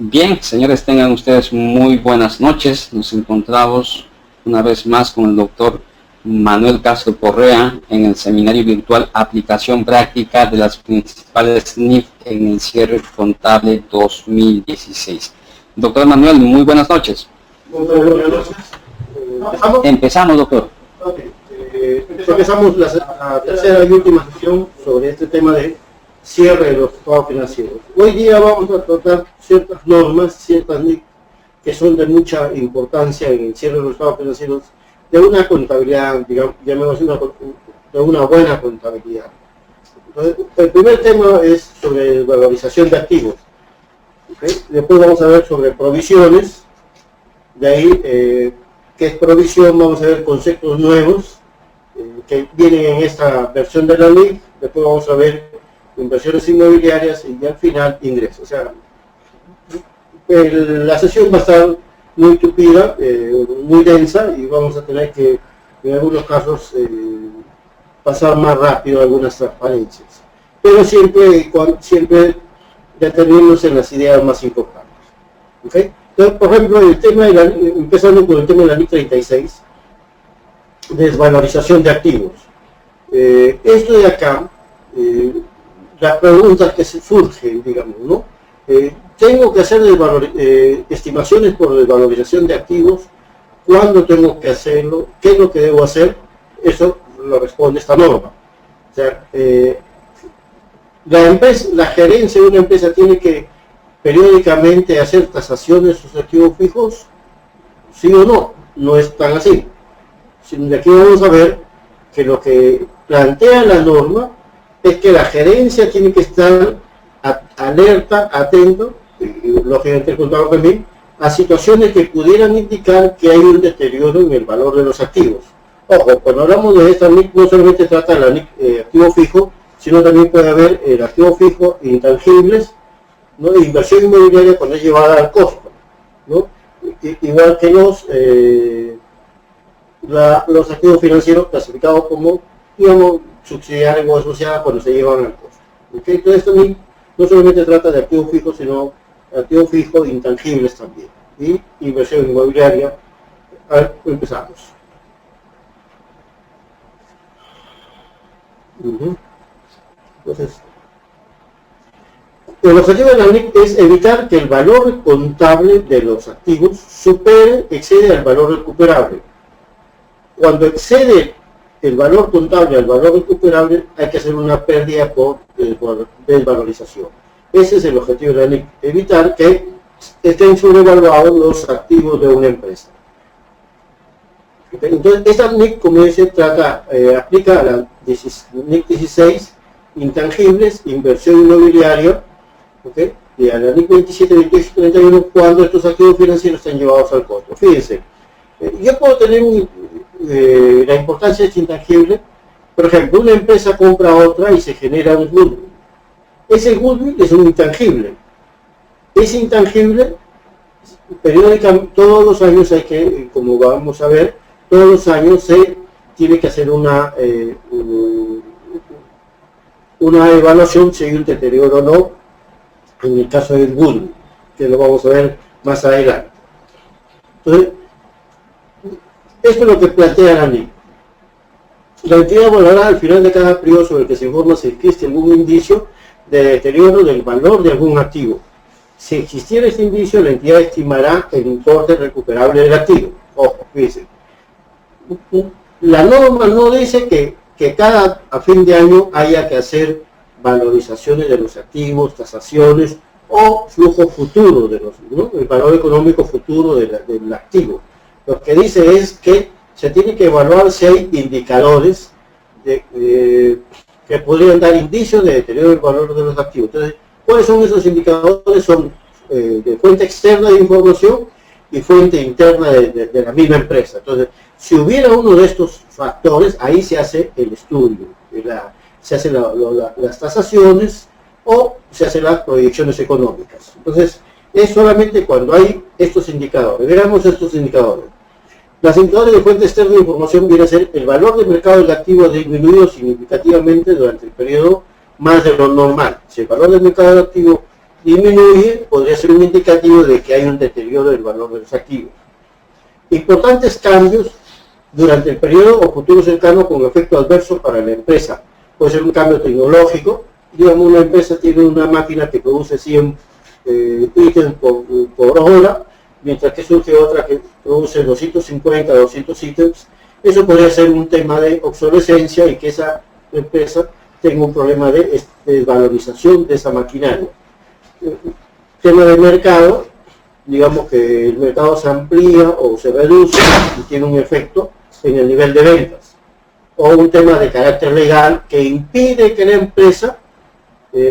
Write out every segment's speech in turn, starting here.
Bien, señores, tengan ustedes muy buenas noches. Nos encontramos una vez más con el doctor Manuel Castro Correa en el seminario virtual Aplicación Práctica de las principales NIF en el cierre contable 2016. Doctor Manuel, muy buenas noches. Muy buenas noches. Empezamos, doctor. Okay. Empezamos la tercera y última sesión sobre este tema de cierre de los estados financieros. Hoy día vamos a tratar ciertas normas, ciertas NIC que son de mucha importancia en el cierre de los estados financieros de una contabilidad, digamos, de una buena contabilidad. Entonces, el primer tema es sobre valorización de activos. ¿Okay? Después vamos a ver sobre provisiones. De ahí, qué es provisión, vamos a ver conceptos nuevos que vienen en esta versión de la NIC. Después vamos a ver inversiones inmobiliarias y al final ingresos. O sea, la sesión va a estar muy tupida, muy densa, y vamos a tener que en algunos casos pasar más rápido algunas transparencias, pero siempre detenernos en las ideas más importantes. ¿Okay? Entonces, por ejemplo, empezando con el tema de la NIC 36, desvalorización de activos. Esto de acá, las preguntas que se surgen, digamos, ¿no? Tengo que hacer estimaciones por desvalorización de activos. ¿Cuándo tengo que hacerlo? ¿Qué es lo que debo hacer? Eso lo responde esta norma. O sea, la gerencia de una empresa tiene que periódicamente hacer tasaciones de sus activos fijos, ¿sí o no? No es tan así. De aquí vamos a ver que lo que plantea la norma es que la gerencia tiene que estar alerta, atento, lógicamente el contador también, a situaciones que pudieran indicar que hay un deterioro en el valor de los activos. Ojo, cuando hablamos de esta NIC no solamente trata de la NIC activo fijo, sino también puede haber el activo fijo intangibles, ¿no? Inversión inmobiliaria cuando es llevada al costo, ¿no? Igual que los activos financieros clasificados como, digamos, subsidiarios o asociados cuando se llevan al costo. ¿Okay? Entonces esto no solamente trata de activos fijos, sino activos fijos intangibles también. Y inversión inmobiliaria. A ver, empezamos. Entonces, el objetivo de la NIC es evitar que el valor contable de los activos excede al valor recuperable. Cuando excede el valor contable al valor recuperable, hay que hacer una pérdida por desvalorización. Ese es el objetivo de la NIC, evitar que estén sobrevaluados los activos de una empresa. Entonces, esta NIC, como dice, aplica a la NIC 16, intangibles, inversión inmobiliaria, ¿okay? Y a la NIC 27, 28 y 31, cuando estos activos financieros están llevados al costo. Fíjense, yo puedo tener la importancia de este intangible. Por ejemplo, una empresa compra a otra y se genera un goodwill. Ese goodwill es un intangible. Ese intangible, periódicamente, todos los años hay que, como vamos a ver, todos los años se tiene que hacer una evaluación si hay un deterioro o no, en el caso del goodwill, que lo vamos a ver más adelante. Entonces, esto es lo que plantea la NIC. La entidad evaluará al final de cada periodo sobre el que se informa si existe algún indicio de deterioro del valor de algún activo. Si existiera este indicio, la entidad estimará el importe recuperable del activo. Ojo, fíjense. La norma no dice que a fin de año haya que hacer valorizaciones de los activos, tasaciones o flujo futuro el valor económico futuro del activo. Lo que dice es que se tiene que evaluar si hay indicadores que podrían dar indicios de deterioro del valor de los activos. Entonces, ¿cuáles son esos indicadores? Son de fuente externa de información y fuente interna de la misma empresa. Entonces, si hubiera uno de estos factores, ahí se hace el estudio, se hacen las tasaciones o se hacen las proyecciones económicas. Entonces, es solamente cuando hay estos indicadores. Veamos estos indicadores. Los indicadores de fuente externa de información viene a ser el valor del mercado del activo ha disminuido significativamente durante el periodo más de lo normal. Si el valor del mercado del activo disminuye, podría ser un indicativo de que hay un deterioro del valor de los activos. Importantes cambios durante el periodo o futuro cercano con efecto adverso para la empresa. Puede ser un cambio tecnológico, digamos una empresa tiene una máquina que produce 100 ítems por hora, mientras que surge otra que produce 250, 200 ítems. Eso podría ser un tema de obsolescencia y que esa empresa tenga un problema de desvalorización de esa maquinaria. Tema de mercado, digamos que el mercado se amplía o se reduce y tiene un efecto en el nivel de ventas. O un tema de carácter legal que impide que la empresa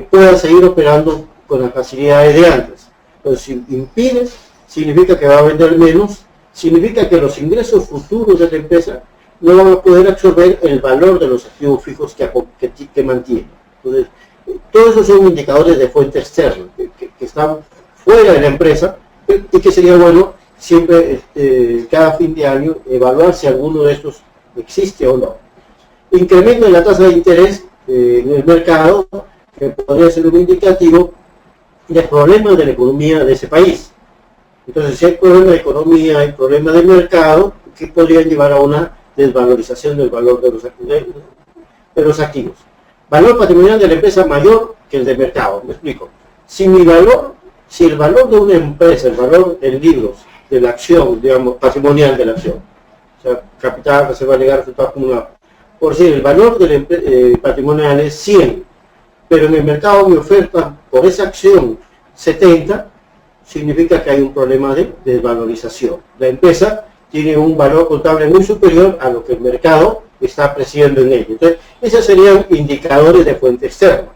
pueda seguir operando con las facilidades de antes. Entonces, si impide, significa que va a vender menos, significa que los ingresos futuros de la empresa no van a poder absorber el valor de los activos fijos que mantiene. Entonces, todos esos son indicadores de fuente externa, que están fuera de la empresa, y que sería bueno siempre, cada fin de año, evaluar si alguno de estos existe o no. Incremento de la tasa de interés en el mercado, que podría ser un indicativo de problemas de la economía de ese país. Entonces, si hay problemas de economía, hay problemas de mercado, que podrían llevar a una desvalorización del valor de los activos. Valor patrimonial de la empresa mayor que el de mercado, me explico. Si el valor de una empresa, el valor en libros de la acción, digamos, patrimonial de la acción, o sea, capital, reserva legal, resultado acumulado, por decir, el valor patrimonial es 100, pero en el mercado me ofertan por esa acción 70, significa que hay un problema de desvalorización. La empresa tiene un valor contable muy superior a lo que el mercado está apreciando en ella. Entonces, esos serían indicadores de fuente externa.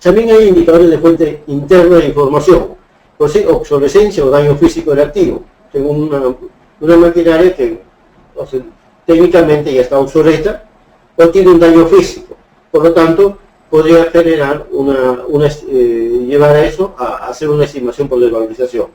También hay indicadores de fuente interna de información, por decir, obsolescencia o daño físico del activo. Tengo una maquinaria que, o sea, técnicamente ya está obsoleta o tiene un daño físico. Por lo tanto, podría generar llevar a eso a hacer una estimación por desvalorización.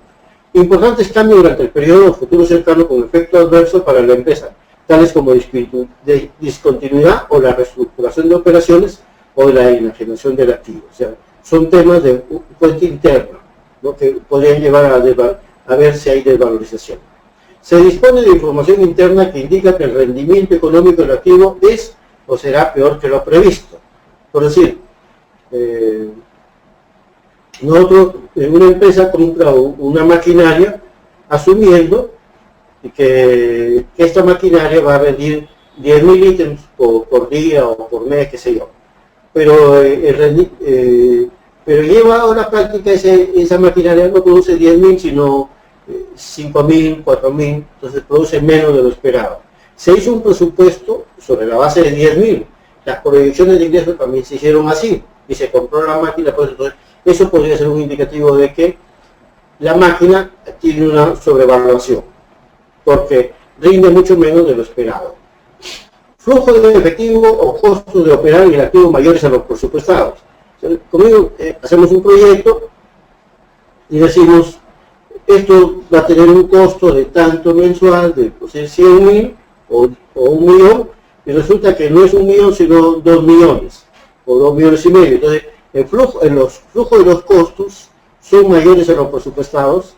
Importantes cambios durante el periodo futuro cercano con efecto adverso para la empresa, tales como discontinuidad o la reestructuración de operaciones o la enajenación del activo. O sea, son temas de fuente interna, ¿no?, que podrían llevar a ver si hay desvalorización. Se dispone de información interna que indica que el rendimiento económico del activo es o será peor que lo previsto. Por decir, nosotros en una empresa compra una maquinaria asumiendo que esta maquinaria va a rendir 10.000 ítems por día o por mes, qué sé yo. Pero lleva a la práctica esa maquinaria no produce 10.000 sino 5.000, 4.000, entonces produce menos de lo esperado. Se hizo un presupuesto sobre la base de 10.000. Las proyecciones de ingresos también se hicieron así y se compró la máquina, pues entonces eso podría ser un indicativo de que la máquina tiene una sobrevaluación porque rinde mucho menos de lo esperado. Flujo de efectivo o costos de operar en el activo mayores a los presupuestados. Conmigo hacemos un proyecto y decimos, esto va a tener un costo de tanto mensual, de 100.000 o 1.000.000, y resulta que no es 1.000.000 sino 2 millones o 2 millones y medio. Entonces, los flujos de los costos son mayores a los presupuestados,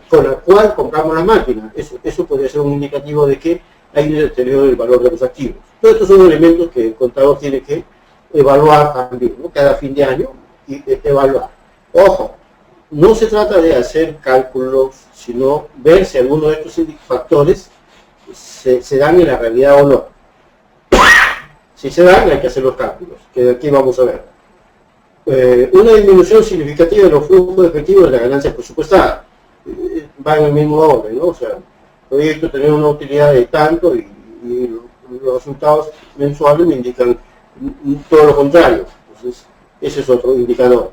con la cual compramos la máquina. Eso podría ser un indicativo de que hay un deterioro del valor de los activos. Todos estos son elementos que el contador tiene que evaluar también, ¿no?, cada fin de año, y evaluar. Ojo, no se trata de hacer cálculos, sino ver si alguno de estos factores se dan en la realidad o no. Si se dan, hay que hacer los cálculos, que aquí vamos a ver. Una disminución significativa de los flujos efectivos de la ganancia presupuestada. Va en el mismo orden, ¿no? O sea, el proyecto tiene una utilidad de tanto y los resultados mensuales me indican todo lo contrario. Entonces, ese es otro indicador.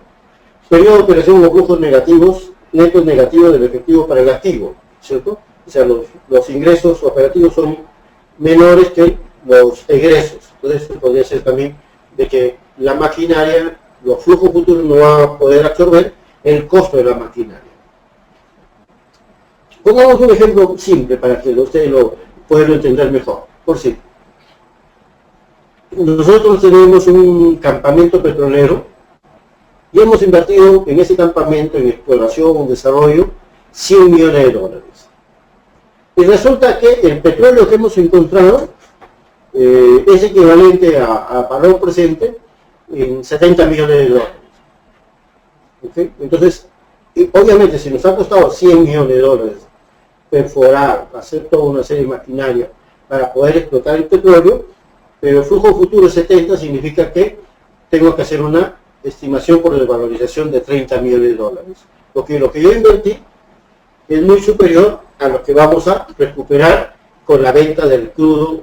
Periodo de operación con flujos negativos, netos negativos del efectivo para el activo, ¿cierto? O sea, los ingresos operativos son menores que los egresos. Entonces, podría ser también de que la maquinaria, los flujos futuros no van a poder absorber el costo de la maquinaria. Pongamos un ejemplo simple para que ustedes lo puedan entender mejor. Por si nosotros tenemos un campamento petrolero y hemos invertido en ese campamento, en exploración, en desarrollo, 100 millones de dólares. Y resulta que el petróleo que hemos encontrado es equivalente a valor presente en 70 millones de dólares. ¿Okay? Entonces, obviamente, si nos ha costado 100 millones de dólares perforar, hacer toda una serie de maquinaria para poder explotar el petróleo, pero el flujo futuro de 70 significa que tengo que hacer una estimación por desvalorización de 30 millones de dólares. Porque lo que yo invertí es muy superior a lo que vamos a recuperar con la venta del crudo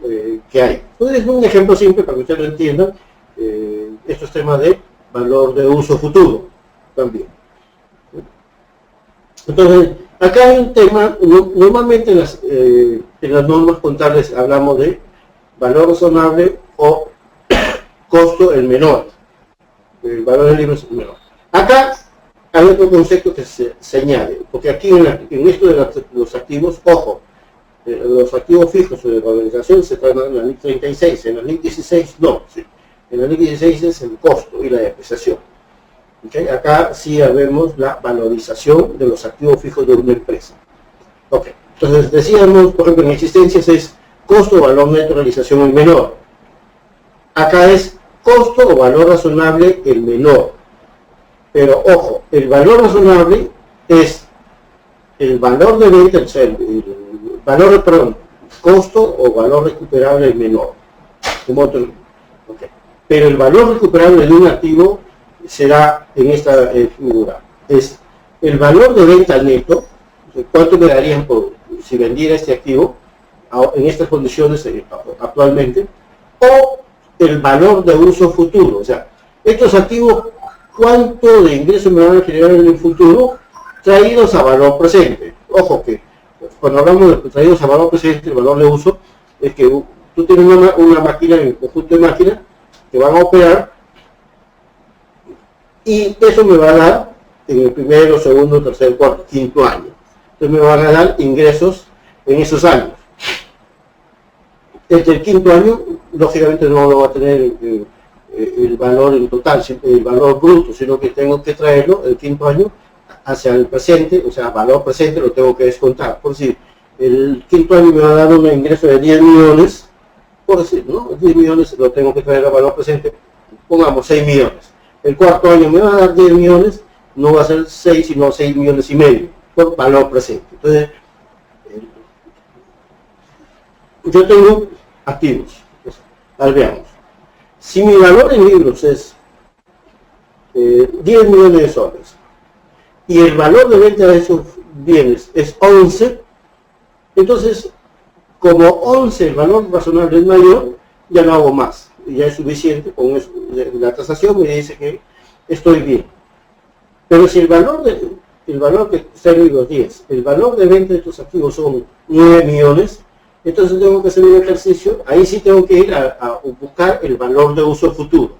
que hay. Entonces, es un ejemplo simple para que ustedes lo entiendan, estos temas de valor de uso futuro también. Entonces, acá hay un tema, normalmente en las normas contables hablamos de valor razonable o costo el menor, el valor del libro es el menor. Acá hay otro concepto que se añade, porque aquí en esto de los activos, ojo, los activos fijos o de valorización se tratan en la NIC 36, en la NIC 16 no, sí. En la NIC 16 es el costo y la depreciación. ¿Okay? Acá sí vemos la valorización de los activos fijos de una empresa. Okay. Entonces decíamos, por ejemplo, en existencias es costo o valor neto de realización el menor. Acá es costo o valor razonable el menor. Pero ojo, el valor razonable es el valor de venta, o sea, el valor, perdón, costo o valor recuperable el menor. Okay. Pero el valor recuperable de un activo será en esta figura. Es el valor de venta neto, cuánto me darían por si vendiera este activo en estas condiciones actualmente, o el valor de uso futuro. O sea, estos activos, cuánto de ingresos me van a generar en el futuro traídos a valor presente. Ojo que cuando hablamos de traídos a valor presente, el valor de uso, es que tú tienes una máquina, en el conjunto de máquinas que van a operar, y eso me va a dar en el primero, segundo, tercer, cuarto, quinto año. Entonces me van a dar ingresos en esos años. Desde el quinto año, lógicamente no lo va a tener el valor en total, el valor bruto, sino que tengo que traerlo el quinto año hacia el presente, o sea, valor presente lo tengo que descontar. Por decir, el quinto año me va a dar un ingreso de 10 millones, por decir, ¿no? 10 millones lo tengo que traer a valor presente, pongamos 6 millones. El cuarto año me va a dar 10 millones, no va a ser 6, sino 6 millones y medio, por valor presente. Entonces, yo tengo activos. Ahora veamos. Si mi valor en libros es 10 millones de soles y el valor de venta de esos bienes es 11, entonces, como 11 el valor razonable es mayor, ya no hago más. Ya es suficiente, con eso, la tasación me dice que estoy bien. Pero si el valor que está en los 10, el valor de venta de estos activos son 9 millones, entonces tengo que hacer un ejercicio, ahí sí tengo que ir a buscar el valor de uso futuro.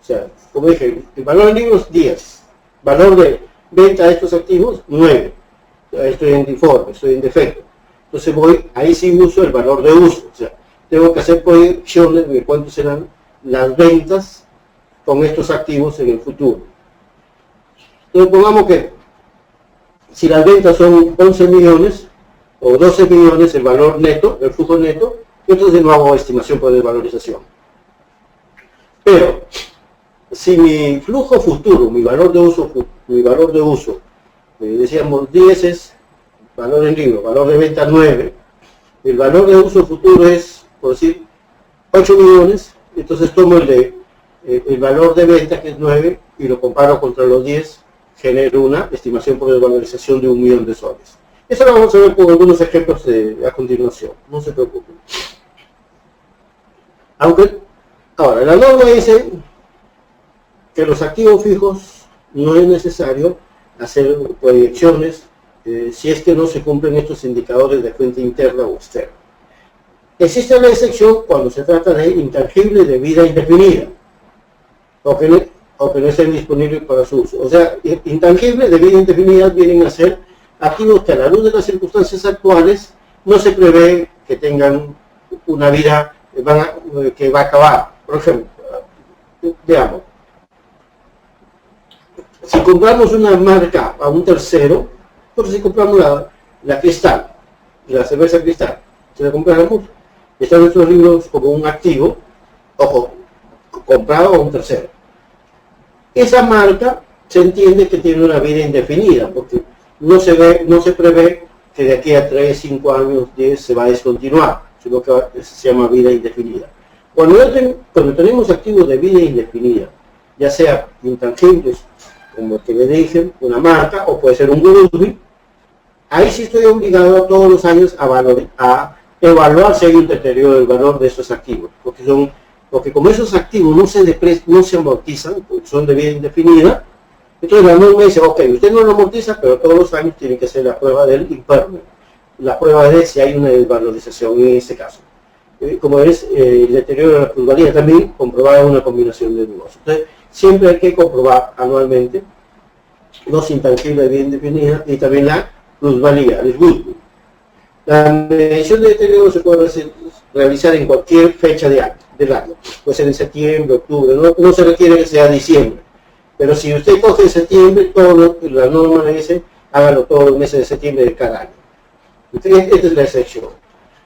O sea, como dije, el valor en libros 10, valor de venta de estos activos 9. Estoy en default, estoy en defecto. Entonces ahí sí uso el valor de uso. O sea, tengo que hacer proyecciones de cuánto serán las ventas con estos activos en el futuro. Entonces pongamos que si las ventas son 11 millones o 12 millones el valor neto, el flujo neto, entonces no hago estimación por desvalorización. Pero si mi flujo futuro, mi valor de uso, decíamos 10 es valor en libro, valor de venta 9, el valor de uso futuro es, por decir, 8 millones, entonces tomo el valor de venta que es 9 y lo comparo contra los 10, genero una estimación por desvalorización de 1 millón de soles. Eso lo vamos a ver con algunos ejemplos a continuación, no se preocupen. Ahora, la norma dice que los activos fijos no es necesario hacer proyecciones si es que no se cumplen estos indicadores de fuente interna o externa. Existe una excepción cuando se trata de intangibles de vida indefinida, o que no estén disponibles para su uso. O sea, intangibles de vida indefinida vienen a ser activos que a la luz de las circunstancias actuales no se prevé que tengan una vida que va a acabar. Por ejemplo, veamos, Si compramos una marca a un tercero, pues si compramos la Cristal, la cerveza Cristal, si la compramos, están nuestros libros como un activo, ojo, comprado a un tercero. Esa marca se entiende que tiene una vida indefinida, porque no se prevé que de aquí a 3, 5 años, 10 se va a descontinuar, sino que se llama vida indefinida. Cuando tenemos activos de vida indefinida, ya sea intangibles, como el que le dije, una marca, o puede ser un goodwill, ahí sí estoy obligado todos los años a evaluar si hay un deterioro del valor de esos activos, porque como esos activos no se amortizan, porque son de vida indefinida, entonces la norma dice, ok, usted no lo amortiza, pero todos los años tiene que hacer la prueba del impairment, la prueba de si hay una desvalorización en este caso. Como es el deterioro de la plusvalía, también comprobar una combinación de negocios. Entonces, siempre hay que comprobar anualmente los intangibles de vida indefinida y también la plusvalía, el goodwill. La medición de deterioro se puede realizar en cualquier fecha del año. Puede ser en septiembre, octubre, no se requiere que sea diciembre. Pero si usted coge en septiembre, la norma le dice, hágalo todos los meses de septiembre de cada año. Entonces, esta es la excepción.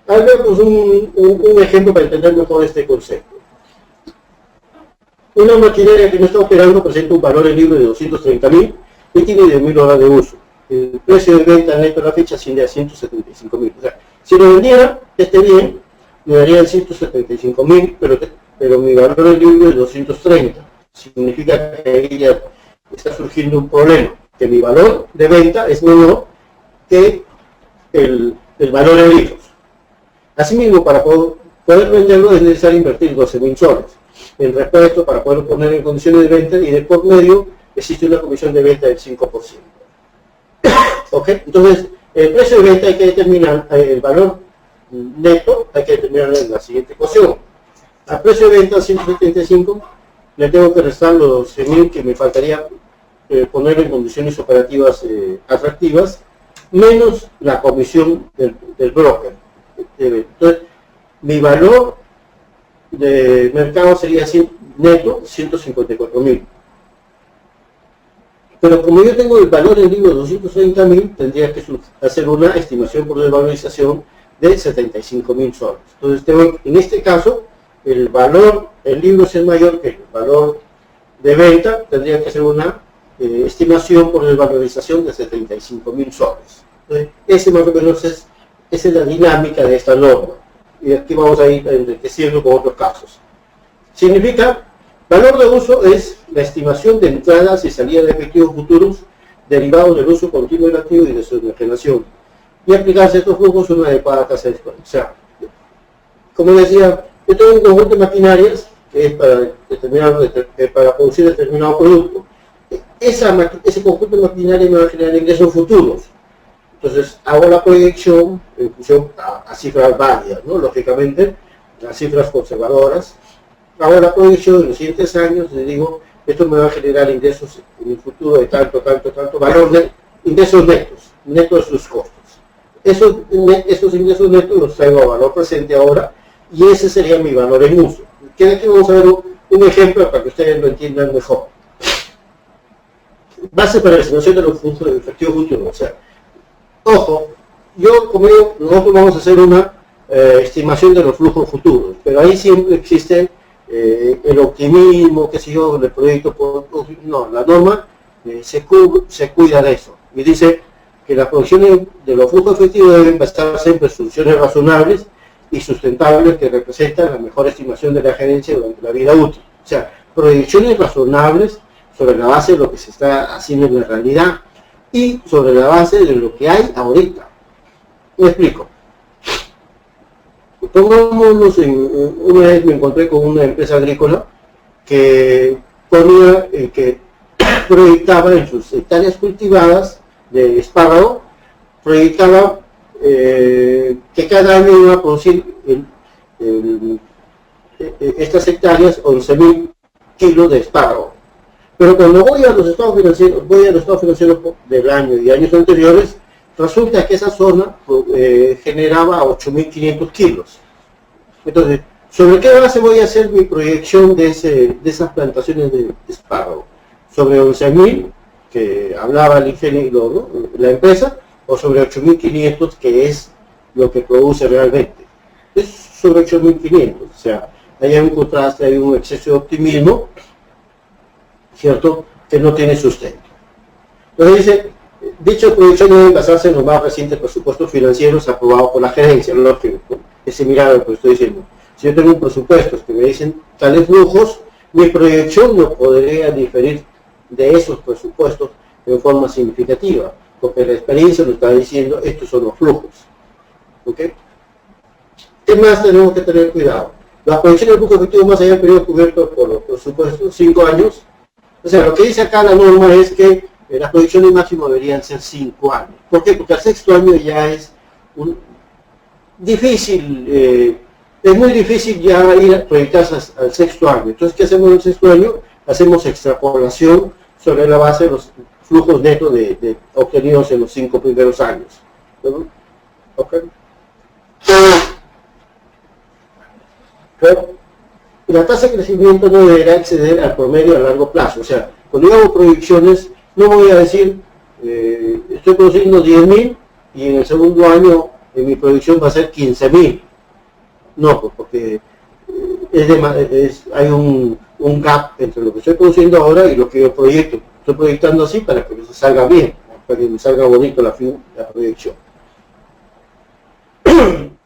Ahora veamos un ejemplo para entender mejor este concepto. Una maquinaria que no está operando presenta un valor en libro de 230.000 y tiene 10.000 horas de uso. El precio de venta neto a la fecha asciende a 175.000. O sea, si lo vendiera, bien, me darían 175.000, pero mi valor en libro es 230. Significa que ahí ya está surgiendo un problema, que mi valor de venta es menor que el valor en libros. Asimismo, para poder venderlo es necesario invertir 12.000 soles en repuesto para poder poner en condiciones de venta, y de por medio existe una comisión de venta del 5%. ¿Ok? Entonces, el precio de venta hay que determinar, el valor neto hay que determinarlo en la siguiente ecuación. Al precio de venta 175 le tengo que restar los 12.000 que me faltaría poner en condiciones operativas atractivas, menos la comisión del broker. Entonces, mi valor de mercado sería neto 154.000. Pero como yo tengo el valor en libro de 230.000, tendría que hacer una estimación por desvalorización de 75.000 soles. Entonces, en este caso, el valor en libros es mayor que el valor de venta, tendría que hacer una estimación por desvalorización de 75.000 soles. Entonces, ese más o menos esa es la dinámica de esta norma. Y aquí vamos a ir enriqueciendo con otros casos. Significa, valor de uso es la estimación de entradas y salidas de efectivos futuros derivados del uso continuo del activo y de su enajenación. Y aplicarse a estos flujos una adecuada tasa de descuento. O sea, como decía, yo tengo un conjunto de maquinarias que es para producir determinado producto. Ese conjunto de maquinaria me va a generar ingresos futuros. Entonces hago la proyección en función a cifras válidas, ¿no? Lógicamente, las cifras conservadoras. Hago la proyección en los siguientes años, le digo, esto me va a generar ingresos en el futuro de tanto valor de ingresos netos de sus costos. Esos ingresos netos los traigo a valor presente ahora, y ese sería mi valor en uso. Aquí vamos a ver un ejemplo para que ustedes lo entiendan mejor. Base para la estimación de los flujos de efectivo futuro. O sea, ojo, nosotros vamos a hacer una estimación de los flujos futuros, pero ahí siempre existe el optimismo, qué sé yo, del proyecto. No, la norma se cuida de eso y dice que la producción de los flujos efectivos deben basarse en presunciones razonables y sustentables que representan la mejor estimación de la gerencia durante la vida útil. O sea, proyecciones razonables sobre la base de lo que se está haciendo en la realidad y sobre la base de lo que hay ahorita. Me explico. Pongámonos una vez me encontré con una empresa agrícola que proyectaba en sus hectáreas cultivadas de espárrago, proyectaba que cada año iba a producir estas hectáreas 11.000 kilos de espárrago. Pero cuando voy a los estados financieros del año y años anteriores, resulta que esa zona generaba 8.500 kilos. Entonces, ¿sobre qué base voy a hacer mi proyección de esas plantaciones de espárrago? Sobre 11.000 que hablaba el ingeniero, ¿no?, la empresa, o sobre 8.500, que es lo que produce realmente. Es sobre 8.500, o sea, hay un contraste, hay un exceso de optimismo, ¿cierto?, que no tiene sustento. Entonces dice, dicha proyección debe basarse en los más recientes presupuestos financieros aprobados por la gerencia, ¿no?, que es similar a lo que estoy diciendo. Si yo tengo un presupuesto que me dicen tales flujos, mi proyección no podría diferir de esos presupuestos en forma significativa, porque la experiencia nos está diciendo estos son los flujos. ¿Ok? ¿Qué más tenemos que tener cuidado? La proyección del flujo efectivo más allá del periodo cubierto por los presupuestos, 5 años. O sea, lo que dice acá la norma es que las proyecciones máximo deberían ser 5 años. ¿Por qué? Porque al sexto año ya es difícil, es muy difícil ya ir a proyectarse al sexto año. Entonces, ¿qué hacemos en el sexto año? Hacemos extrapolación sobre la base de los flujos netos obtenidos en los 5 primeros años. ¿No? ¿Ok? Pero la tasa de crecimiento no deberá exceder al promedio a largo plazo. O sea, cuando yo hago proyecciones, no voy a decir, estoy produciendo 10.000 y en el segundo año mi proyección va a ser 15.000. No, pues porque hay un gap entre lo que estoy produciendo ahora y lo que yo proyecto. Estoy proyectando así para que me salga bien, para que me salga bonito la proyección.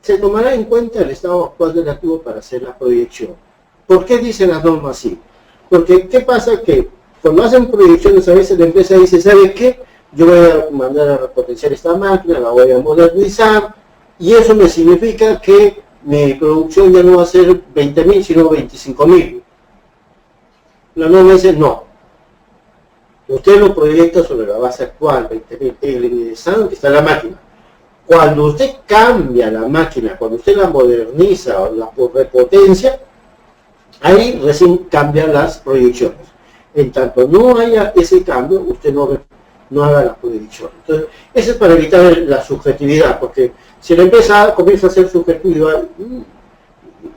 Se tomará en cuenta el estado actual del activo para hacer la proyección. ¿Por qué dice la norma así? Porque, ¿qué pasa? Que cuando hacen proyecciones, a veces la empresa dice, ¿sabe qué? Yo voy a mandar a repotenciar esta máquina, la voy a modernizar, y eso me significa que mi producción ya no va a ser 20.000, sino 25.000. La norma dice, no. Usted lo proyecta sobre la base actual, 20.000, el ingresado que está en la máquina. Cuando usted cambia la máquina, cuando usted la moderniza o la repotencia, ahí recién cambian las proyecciones. En tanto no haya ese cambio, usted no haga la proyección. Entonces, eso es para evitar la subjetividad, porque si la empresa comienza a ser subjetiva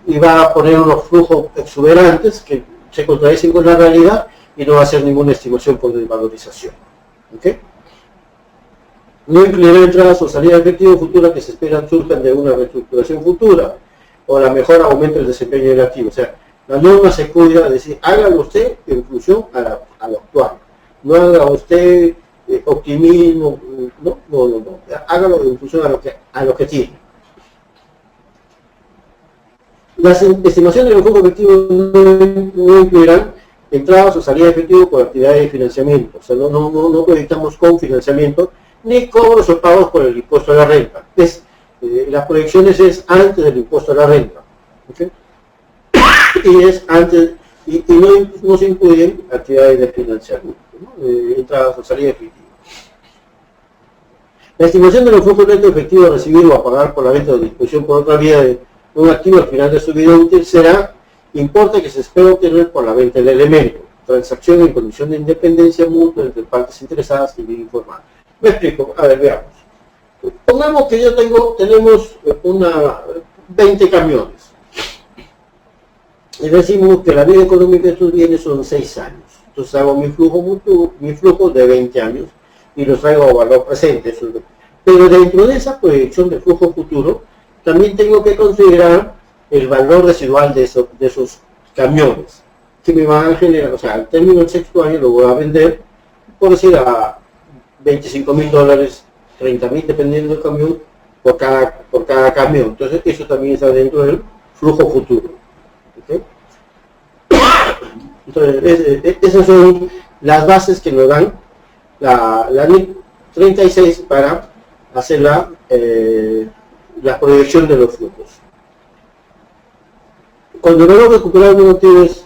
y va a poner unos flujos exuberantes que se contradicen con la realidad y no va a hacer ninguna estimación por desvalorización. ¿Okay? No incluirá entradas o salidas de efectivo futuras que se esperan surjan de una reestructuración futura o la mejor aumento del desempeño del activo. O sea, la norma se cuida de decir, hágalo usted en función a lo actual. No haga usted optimismo, no. Hágalo en función a lo que tiene. Las estimaciones del flujo efectivo no incluirán entradas o salidas de efectivo por actividades de financiamiento. O sea, no proyectamos con financiamiento ni cobros o pagos por el impuesto a la renta. Las proyecciones es antes del impuesto a la renta. ¿Okay? Y es antes, y no se incluyen actividades de financiamiento, ¿no? Entradas o salidas de efectivo. La estimación de los flujos netos efectivos recibidos o a pagar por la venta o disposición por otra vía de un activo al final de su vida útil será importe que se espera obtener por la venta del elemento, transacción en condición de independencia mutua entre partes interesadas y bien informadas. Me explico, a ver, veamos. Pongamos que tenemos 20 camiones. Y decimos que la vida económica de estos bienes son 6 años. Entonces hago mi flujo de 20 años y los traigo a valor presente. Pero dentro de esa proyección de flujo futuro, también tengo que considerar el valor residual de esos camiones, que me van a generar, o sea, al término del sexto año lo voy a vender, por decir, a $25.000, 30.000, dependiendo del camión, por cada camión. Entonces, eso también está dentro del flujo futuro. ¿Okay? Entonces, esas son las bases que nos dan la NIC 36 para hacer la proyección de los flujos. Cuando el valor recuperado de un activo es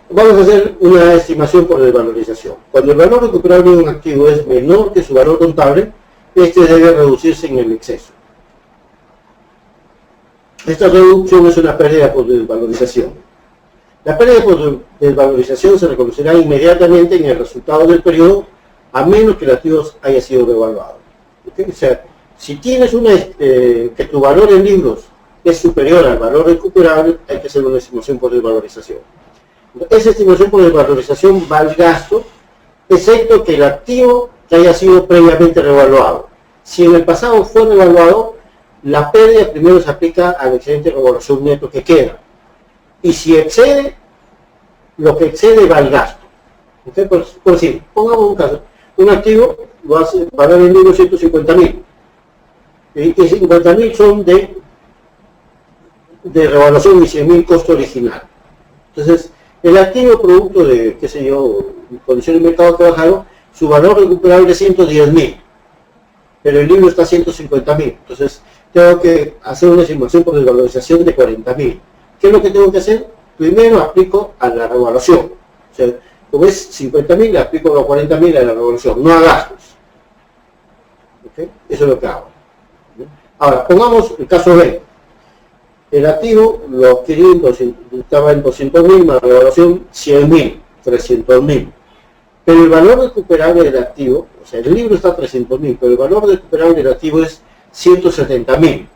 vamos a hacer una estimación por desvalorización. Cuando el valor recuperable de un activo es menor que su valor contable, este debe reducirse en el exceso. Esta reducción es una pérdida por desvalorización. La pérdida por desvalorización se reconocerá inmediatamente en el resultado del periodo, a menos que el activo haya sido revaluado. ¿Okay? O sea, si tienes que tu valor en libros es superior al valor recuperable, hay que hacer una estimación por desvalorización. Esa estimación por desvalorización va al gasto, excepto que el activo haya sido previamente revaluado. Si en el pasado fue revaluado, la pérdida primero se aplica al excedente de revaluación neto que queda. Y si excede, lo que excede va al gasto. ¿Okay? Por decir, pongamos un caso, un activo lo hace pagar en libro 150.000. Y 50.000 son de revaluación y 100.000 costo original. Entonces, el activo producto de, qué sé yo, condiciones de mercado que bajaron, su valor recuperable es 110.000, pero el libro está a 150.000. Entonces, tengo que hacer una estimación por desvalorización de 40.000. ¿Qué es lo que tengo que hacer? Primero aplico a la revaluación. O sea, como es 50.000, le aplico los 40.000 a la revaluación, no a gastos. ¿Okay? Eso es lo que hago. Ahora, pongamos el caso B. El activo lo adquirí, estaba en 200.000, más revaluación 100.000, 300.000. Pero el valor recuperable del activo, o sea, el libro está a 300.000, pero el valor recuperable del activo es 170.000.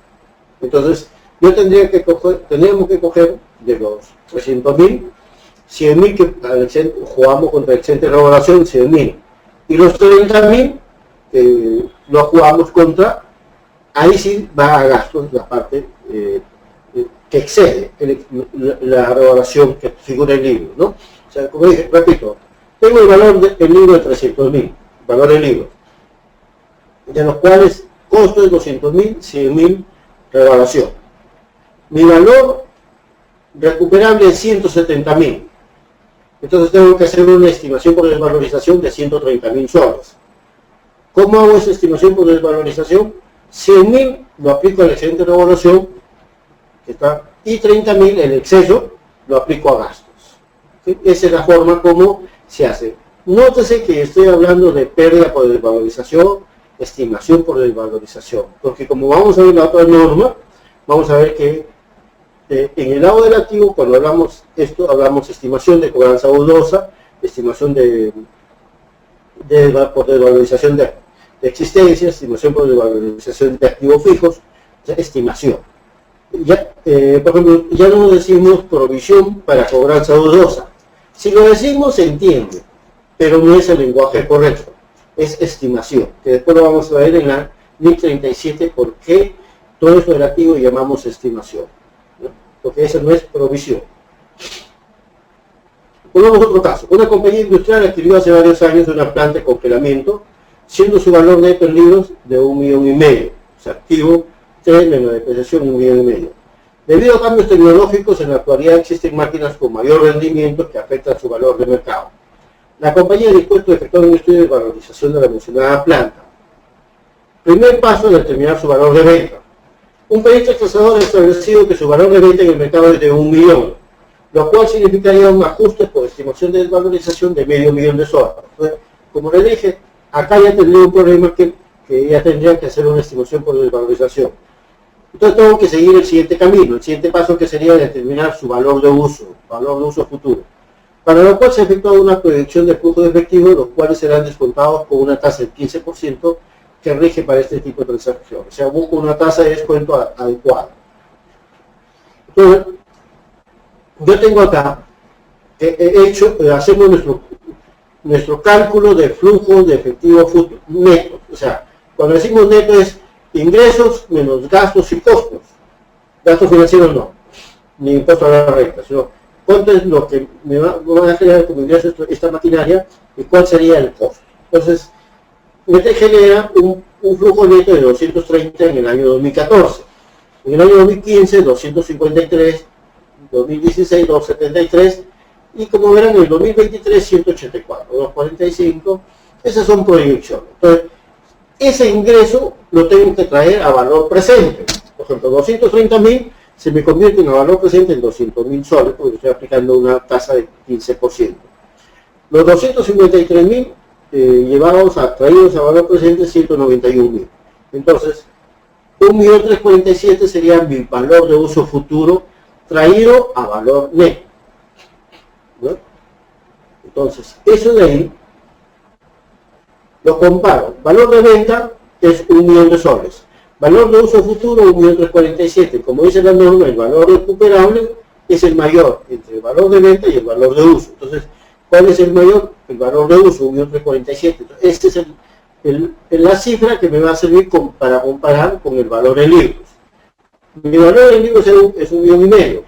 Entonces, yo tendríamos que coger de los 300.000, 100.000 que jugamos contra el excedente de revaluación, 100.000. Y los 30.000 lo jugamos contra, ahí sí va a gastos la parte que excede la revaluación que figura el libro, ¿no? O sea, como dije, repito, tengo el valor del libro de 300.000, valor del libro, de los cuales costo de 200.000, 100.000 revaluación. Mi valor recuperable es 170.000. Entonces tengo que hacer una estimación por desvalorización de 130.000 soles. ¿Cómo hago esa estimación por desvalorización? 100.000 lo aplico al excedente de revaluación, que está, y 30.000 el exceso lo aplico a gastos. ¿Sí? Esa es la forma como se hace. Nótese que estoy hablando de pérdida por desvalorización, estimación por desvalorización, porque como vamos a ver la otra norma, vamos a ver que en el lado del activo, cuando hablamos esto, hablamos estimación de cobranza dudosa, estimación por desvalorización de existencia, estimación por desvalorización de activos fijos, o sea, estimación. Ya, por ejemplo, ya no decimos provisión para cobranza dudosa. Si lo decimos se entiende, pero no es el lenguaje correcto, es estimación, que después lo vamos a ver en la NIC 37, por qué todo esto del activo llamamos estimación, ¿no? Porque esa no es provisión. Pongamos otro caso. Una compañía industrial adquirió hace varios años una planta de congelamiento, siendo su valor neto en libros de 1,5 millones. O sea, activo 3 menos depreciación 1,5 millones. Debido a cambios tecnológicos, en la actualidad existen máquinas con mayor rendimiento que afectan su valor de mercado. La compañía ha dispuesto a efectuar un estudio de valorización de la mencionada planta. Primer paso es determinar su valor de venta. Un perito tasador ha establecido que su valor de venta en el mercado es de 1 millón, lo cual significaría un ajuste por estimación de desvalorización de medio millón de soles. Entonces, como le dije, acá ya tendría un problema que ya tendría que hacer una estimación por desvalorización. Entonces tengo que seguir el siguiente camino, el siguiente paso que sería determinar su valor de uso futuro, para lo cual se efectúa una proyección de flujo de efectivo, los cuales serán descontados con una tasa del 15% que rige para este tipo de transacciones. O sea, busco una tasa de descuento adecuada. Entonces, yo tengo acá, hacemos nuestro cálculo de flujo de efectivo futuro, neto. O sea, cuando decimos neto es ingresos menos gastos y costos. Gastos financieros no, ni impuesto a la renta, sino cuánto es lo que me va a generar como ingreso esta maquinaria y cuál sería el costo. Entonces, me genera un flujo neto de 230 en el año 2014. En el año 2015, 253, 2016, 273, y como verán, en el 2023, 184, 245, esas son proyecciones. Entonces, ese ingreso lo tengo que traer a valor presente. Por ejemplo, 230.000 se me convierte en valor presente en 200.000 soles, porque estoy aplicando una tasa de 15%. Los 253.000 traídos a valor presente 191.000. Entonces, 1.347.000 sería mi valor de uso futuro traído a valor neto, ¿no? Entonces, eso de ahí lo comparo. Valor de venta es 1 millón de soles. valor de uso futuro 1.347. Como dice la norma, el valor recuperable es el mayor entre el valor de venta y el valor de uso. Entonces, ¿cuál es el mayor? El valor de uso, 1.347. Entonces, esta es la cifra que me va a servir para comparar con el valor en libros. Mi valor en libros es 1,5 millones.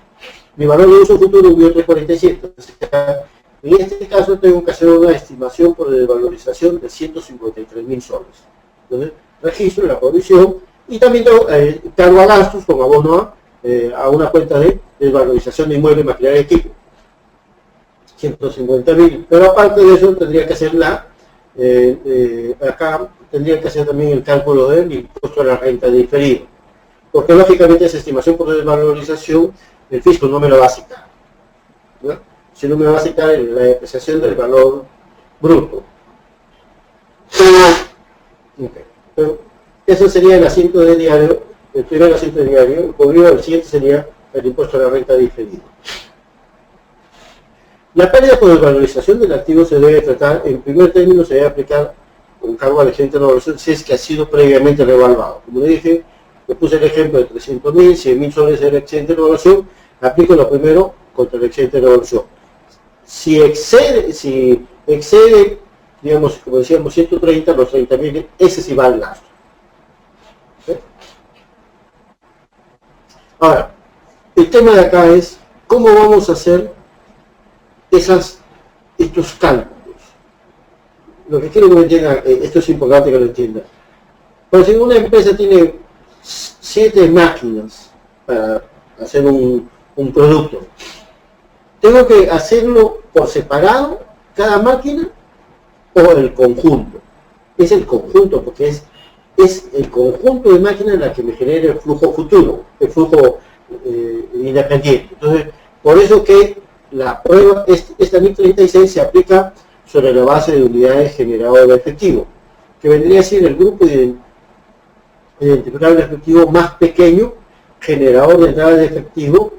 Mi valor de uso futuro 1.347. O sea, en este caso tengo que hacer una estimación por desvalorización de 153.000 soles. Entonces, registro la provisión y también cargo a gastos con abono a una cuenta de desvalorización de inmueble, maquinaria y equipo. 150.000. Pero aparte de eso tendría que hacer acá tendría que hacer también el cálculo del impuesto a la renta diferido. Porque lógicamente esa estimación por desvalorización el fisco no me lo va a citar, ¿no? Si no me va a citar la depreciación del valor bruto. Okay. Pero eso sería el asiento de diario, el primer asiento de diario. El siguiente sería el impuesto a la renta diferido. La pérdida por desvalorización del activo se debe tratar, en primer término se debe aplicar con cargo al excedente de evaluación si es que ha sido previamente revaluado. Como le dije, le puse el ejemplo de 300.000, 100.000 soles el excedente de evaluación, aplico lo primero contra el excedente de evaluación. Si excede, digamos, como decíamos, 130, los 30.000, ese sí va al gasto. ¿Sí? Ahora, el tema de acá es, ¿cómo vamos a hacer estos cálculos? Lo que quiero que me entiendan, esto es importante que lo entiendan. Pues si una empresa tiene 7 máquinas para hacer un producto, tengo que hacerlo por separado, cada máquina, o el conjunto. Es el conjunto, porque es el conjunto de máquinas la que me genera el flujo futuro, el flujo independiente. Entonces, por eso que la prueba, esta NIC 36 se aplica sobre la base de unidades generadoras de efectivo, que vendría a ser el grupo identificable de efectivo más pequeño, generador de entradas de efectivo,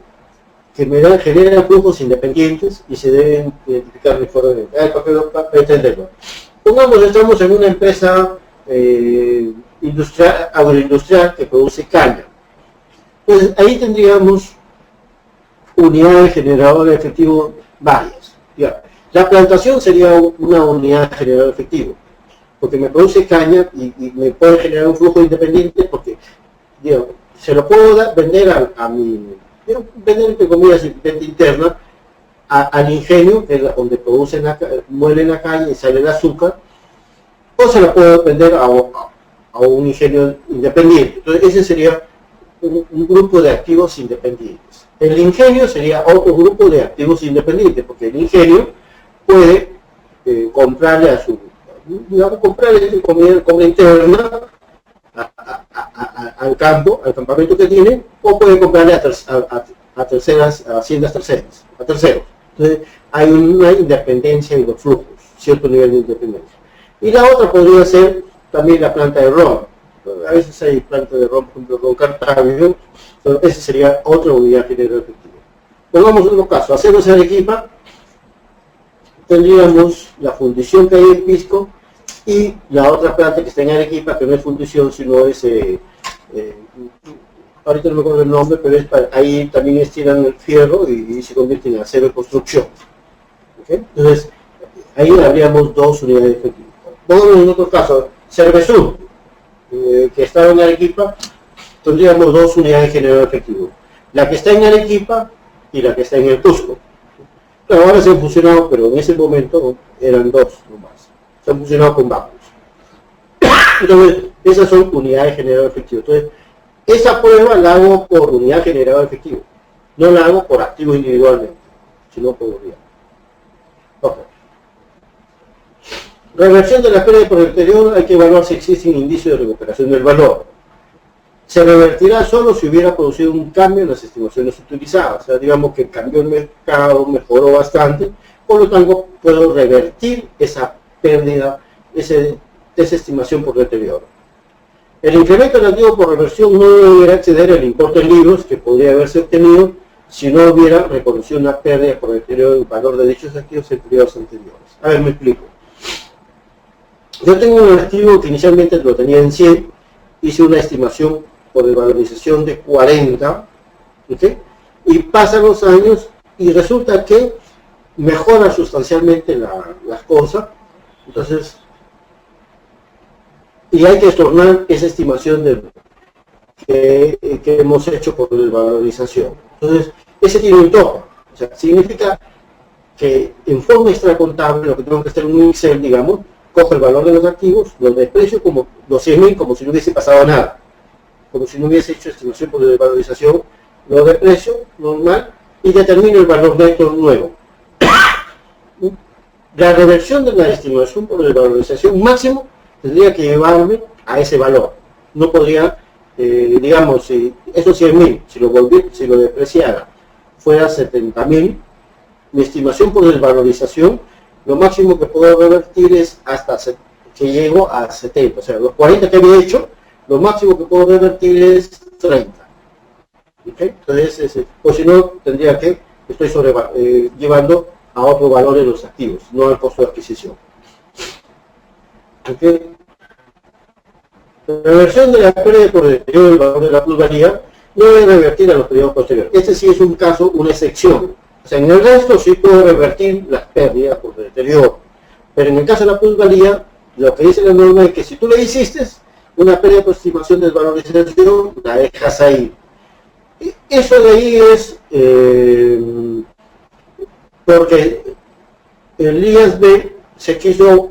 que genera flujos independientes y se deben identificar uniformemente. Para entenderlo. Pongamos, estamos en una empresa agroindustrial que produce caña. Pues ahí tendríamos unidades generadoras de efectivo varias. Ya. La plantación sería una unidad generadora de efectivo, porque me produce caña y me puede generar un flujo independiente, porque digamos, se lo puedo vender a mi, vender entre comillas, venta interna, al ingenio, que es donde producen muelen la caña y sale el azúcar, o se lo puedo vender a un ingenio independiente. Entonces ese sería un grupo de activos independientes. El ingenio sería otro grupo de activos independientes, porque el ingenio puede comprarle a su, digamos, comprarle comida interna al campo, al campamento que tiene, o puede comprarle a terceras, a haciendas terceras, a terceros. Entonces hay una independencia en los flujos, cierto nivel de independencia. Y la otra podría ser también la planta de ron. A veces hay planta de ron, por ejemplo, con Cartagio, esa sería otra unidad generadora efectiva. Pongamos otro caso, hacemos en Arequipa, tendríamos la fundición que hay en Pisco y la otra planta que está en Arequipa, que no es fundición, sino es, ahorita no me acuerdo el nombre, pero ahí también estiran el fierro y se convierte en acero de construcción. ¿Okay? Entonces, ahí habríamos dos unidades efectivas. Pongamos en otro caso, Cervesur, que estaba en Arequipa, tendríamos dos unidades generadoras de efectivo. La que está en Arequipa y la que está en el Cusco. Claro, ahora se han fusionado, pero en ese momento eran dos nomás. Se han fusionado con bancos. Entonces, esas son unidades generadoras de efectivo. Entonces, esa prueba la hago por unidad generadora de efectivo. No la hago por activo individualmente, sino por unidad. Okay. Reversión de la pérdida por deterioro, hay que evaluar si existe un indicio de recuperación del valor. Se revertirá solo si hubiera producido un cambio en las estimaciones utilizadas. O sea, digamos que cambió el mercado, mejoró bastante, por lo tanto puedo revertir esa pérdida, esa estimación por deterioro. El incremento relativo por reversión no deberá exceder el importe en libros que podría haberse obtenido si no hubiera reconocido una pérdida por deterioro del valor de dichos activos en periodos anteriores. A ver, me explico. Yo tengo un activo que inicialmente lo tenía en 100 hice una estimación por desvalorización de 40, ¿okay? Y pasan los años y resulta que mejora sustancialmente las cosas. Entonces, y hay que tornar esa estimación que hemos hecho por desvalorización. Entonces, ese tiene un tope. O sea, significa que en forma extracontable, lo que tengo que hacer en un Excel, digamos, cojo el valor de los activos, los desprecio como los 100.000, como si no hubiese pasado nada, como si no hubiese hecho estimación por desvalorización, lo desprecio normal y determino el valor neto nuevo. La reversión de la estimación por desvalorización máximo tendría que llevarme a ese valor. No podría, digamos, si esos 100.000, si lo depreciara, fuera 70.000, mi estimación por desvalorización, lo máximo que puedo revertir es hasta que llego a 70. O sea, los 40 que había hecho, lo máximo que puedo revertir es 30. ¿Okay? Entonces, o si no, tendría que, estoy llevando a otro valor de los activos, no al costo de adquisición. ¿Okay? La reversión de la pérdida por deterioro del valor de la plusvalía no debe revertir a los periodos posteriores. Este sí es un caso, una excepción. O sea, en el resto sí puedo revertir las pérdidas por deterioro. Pero en el caso de la plusvalía, lo que dice la norma es que si tú le hiciste una pérdida por estimación de desvalorización, la dejas ahí. Y eso de ahí es porque el IASB se quiso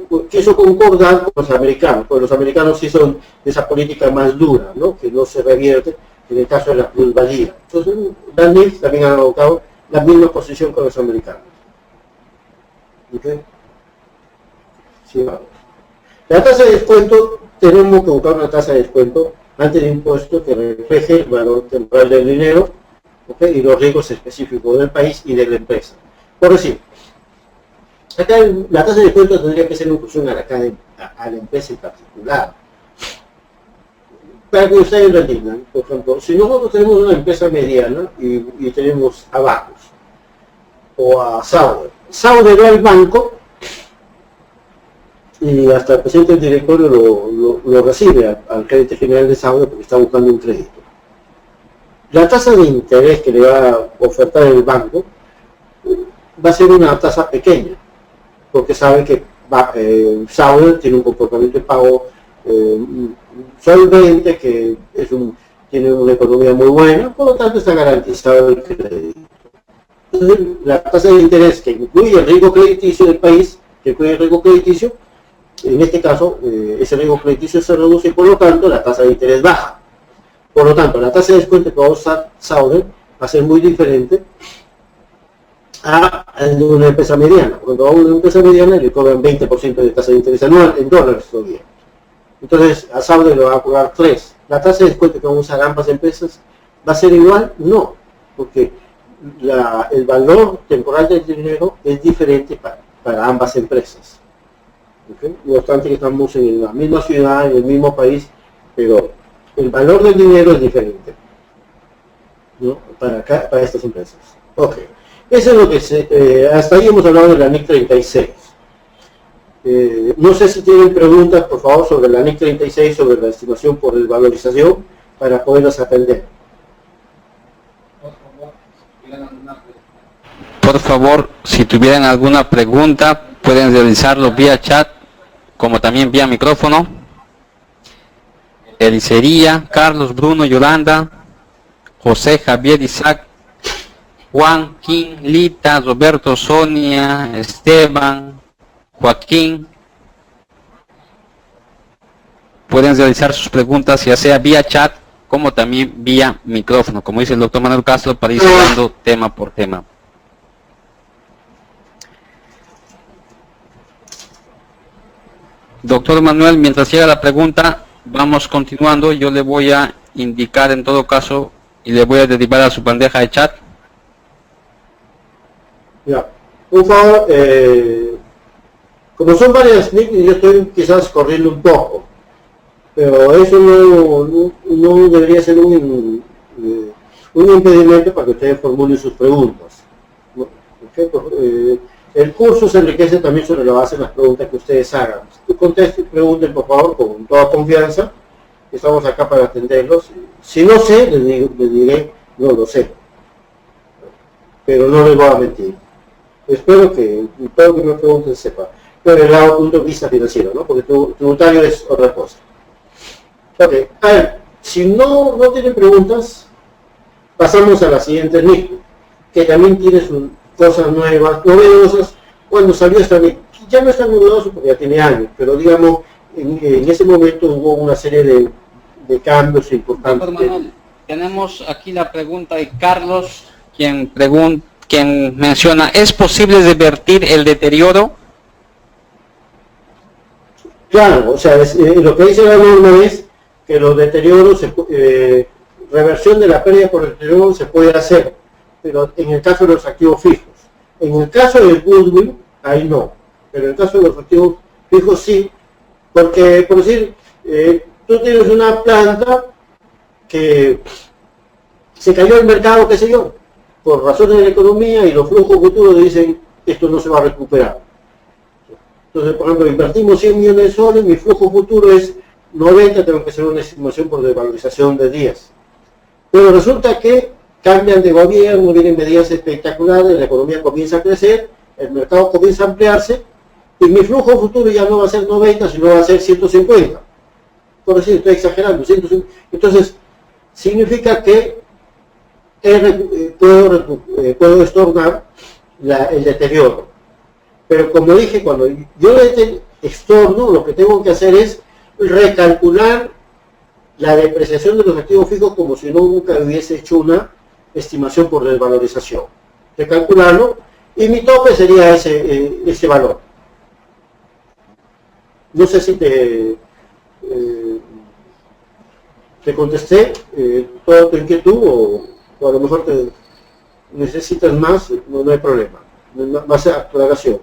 concordar con los americanos, porque los americanos sí son de esa política más dura, ¿no? Que no se revierte en el caso de la plusvalía. Entonces, las NICs también han adoptado la misma posición con los americanos. ¿Okay? Sí, vamos. La tasa de descuento, tenemos que buscar una tasa de descuento antes de impuesto que refleje el valor temporal del dinero, ¿okay? Y los riesgos específicos del país y de la empresa. Por decir, acá la tasa de descuento tendría que ser en función a la empresa en particular. Para que ustedes lo entiendan, por ejemplo, si nosotros tenemos una empresa mediana y tenemos a Bacus o a Sauder va al banco y hasta el presidente del directorio lo recibe al gerente general de Sauder porque está buscando un crédito. La tasa de interés que le va a ofertar el banco va a ser una tasa pequeña, porque sabe que Sauder tiene un comportamiento de pago solvente, que tiene una economía muy buena, por lo tanto está garantizado el crédito. Entonces, la tasa de interés que incluye el riesgo crediticio del país, en este caso, ese riesgo crediticio se reduce y por lo tanto la tasa de interés baja. Por lo tanto, la tasa de descuento que va a usar Sauder va a ser muy diferente a una empresa mediana. Cuando a una empresa mediana le cobran 20% de tasa de interés anual en dólares todavía. Entonces a Sauder le va a cobrar 3. ¿La tasa de descuento que van a usar ambas empresas va a ser igual? No, porque el valor temporal del dinero es diferente para ambas empresas. ¿Okay? No obstante que estamos en la misma ciudad, en el mismo país, pero el valor del dinero es diferente, ¿no? para estas empresas. Ok. Eso es lo que hasta ahí hemos hablado de la NIC 36. No sé si tienen preguntas, por favor, sobre la NIC 36, sobre la estimación por desvalorización, para poderlas atender. Por favor, si tuvieran alguna pregunta, pueden realizarlo vía chat, como también vía micrófono. Elicería, Carlos, Bruno, Yolanda, José, Javier, Isaac, Juan, Kim, Lita, Roberto, Sonia, Esteban, Joaquín. Pueden realizar sus preguntas ya sea vía chat como también vía micrófono, como dice el doctor Manuel Castro, para ir hablando tema por tema. Doctor Manuel, mientras llega la pregunta, vamos continuando. Yo le voy a indicar en todo caso y le voy a derivar a su bandeja de chat. Ya, por favor, como son varias NIC, yo estoy quizás corriendo un poco, pero eso no debería ser un impedimento para que ustedes formulen sus preguntas. ¿Okay? El curso se enriquece también sobre la base de las preguntas que ustedes hagan. Contesten y pregunten, por favor, con toda confianza, estamos acá para atenderlos. Si no sé, les diré, no lo sé. Pero no les voy a mentir. Espero que todo lo que me pregunten sepa. Pero el lado punto de vista financiero, ¿no? Porque tu tributario es otra cosa. Ok, a ver, si no tienen preguntas, pasamos a la siguiente NIC, que también tiene sus cosas nuevas, novedosas. Cuando salió esta NIC, ya no es tan novedoso porque ya tiene años, pero digamos, en ese momento hubo una serie de cambios importantes. Manuel, tenemos aquí la pregunta de Carlos, quien menciona, ¿es posible revertir el deterioro? Claro, o sea, lo que dice la norma es que los deterioros, reversión de la pérdida por deterioro se puede hacer, pero en el caso de los activos fijos. En el caso del goodwill, ahí no, pero en el caso de los activos fijos sí, porque, por decir, tú tienes una planta que se cayó el mercado, qué sé yo, por razones de la economía, y los flujos futuros dicen, esto no se va a recuperar. Entonces, por ejemplo, invertimos 100 millones de soles, mi flujo futuro es 90, tengo que hacer una estimación por desvalorización de 10. Pero resulta que cambian de gobierno, vienen medidas espectaculares, la economía comienza a crecer, el mercado comienza a ampliarse, y mi flujo futuro ya no va a ser 90, sino va a ser 150. Por decir, estoy exagerando, 150. Entonces, significa que puedo estornar el deterioro. Pero como dije, cuando yo extorno, lo que tengo que hacer es recalcular la depreciación de los activos fijos como si nunca hubiese hecho una estimación por desvalorización. Recalcularlo, y mi tope sería ese valor. No sé si te contesté toda tu inquietud, o a lo mejor te necesitas más, no hay problema, más aclaración.